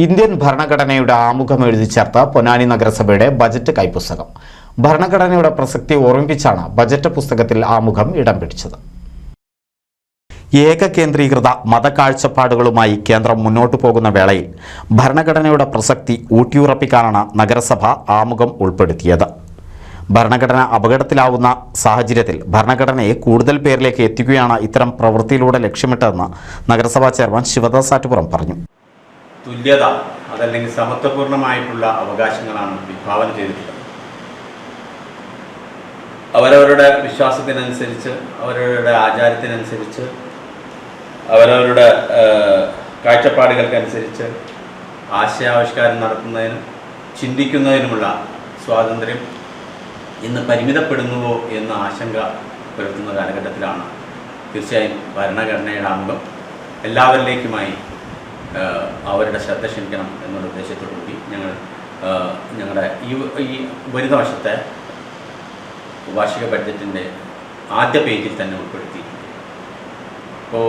Indian ഭരണഘടനയുടെ ആമുഖം എഴുതി ചേർത്ത പൊന്നാനി നഗരസഭയുടെ ബജറ്റ് കൈപ്പുസ്തകം. ഭരണഘടനയുടെ പ്രസക്തി ഓർമ്മിപ്പിച്ചാണ് ബജറ്റ് പുസ്തകത്തിൽ ആമുഖം ഇടം പിടിച്ചത്. ഏകകേന്ദ്രീകൃത മതകാഴ്ചപ്പാടുകളുമായി കേന്ദ്രം മുന്നോട്ടു പോകുന്ന വേളയിൽ ഭരണഘടനയുടെ പ്രസക്തി ഊട്ടിയുറപ്പിക്കാനാണ് നഗരസഭ ആമുഖം ഉൾപ്പെടുത്തിയത്. ഭരണഘടന അപകടത്തിലാവുന്ന സാഹചര്യത്തിൽ ഭരണഘടനയെ കൂടുതൽ പേരിലേക്ക് എത്തിക്കുകയാണ് ഇത്തരം പ്രവൃത്തിയിലൂടെ ലക്ഷ്യമിട്ടതെന്ന് നഗരസഭാ ചെയർമാൻ ശിവദാസ് ആറ്റുപുറം പറഞ്ഞു. തുല്യത അതല്ലെങ്കിൽ സമത്വപൂർണമായിട്ടുള്ള അവകാശങ്ങളാണ് വിഭാവന ചെയ്തിട്ടുള്ളത്. അവരവരുടെ വിശ്വാസത്തിനനുസരിച്ച്, അവരവരുടെ ആചാരത്തിനനുസരിച്ച്, അവരവരുടെ കാഴ്ചപ്പാടുകൾക്കനുസരിച്ച് ആശയാവിഷ്കാരം നടത്തുന്നതിനും ചിന്തിക്കുന്നതിനുമുള്ള സ്വാതന്ത്ര്യം ഇന്ന് പരിമിതപ്പെടുന്നുവോ എന്ന ആശങ്ക പുലർത്തുന്ന കാലഘട്ടത്തിലാണ് തീർച്ചയായും ഭരണഘടനയുടെ ആമുഖം എല്ലാവരിലേക്കുമായി അവരുടെ ശ്രദ്ധ ക്ഷണിക്കണം എന്നുള്ള ഉദ്ദേശത്തോടുകൂടി ഞങ്ങളുടെ ഈ വരുന്ന വർഷത്തെ വാർഷിക ബഡ്ജറ്റിൻ്റെ ആദ്യ പേജിൽ തന്നെ ഉൾപ്പെടുത്തിയിട്ടുണ്ട്. അപ്പോൾ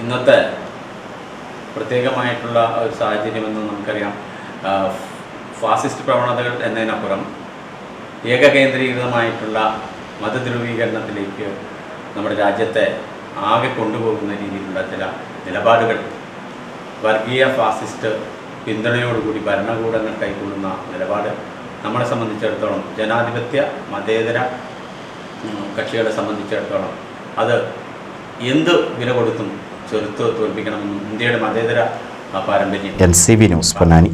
ഇന്നത്തെ പ്രത്യേകമായിട്ടുള്ള ഒരു സാഹചര്യമെന്ന് നമുക്കറിയാം. ഫാസിസ്റ്റ് പ്രവണതകൾ എന്നതിനപ്പുറം ഏകകേന്ദ്രീകൃതമായിട്ടുള്ള മതധ്രുവീകരണത്തിലേക്ക് നമ്മുടെ രാജ്യത്തെ ആകെ കൊണ്ടുപോകുന്ന രീതിയിലുള്ള ചില നിലപാടുകൾ, വർഗീയ ഫാസിസ്റ്റ് പിന്തുണയോടുകൂടി ഭരണകൂടങ്ങൾ കൈക്കൊള്ളുന്ന നിലപാട് നമ്മളെ സംബന്ധിച്ചിടത്തോളം, ജനാധിപത്യ മതേതര കക്ഷികളെ സംബന്ധിച്ചിടത്തോളം അത് എന്ത് വില കൊടുത്തും ചെറുത്ത് തോൽപ്പിക്കണമെന്നും ഇന്ത്യയുടെ മതേതര പാരമ്പര്യം. NCV news Ponnani.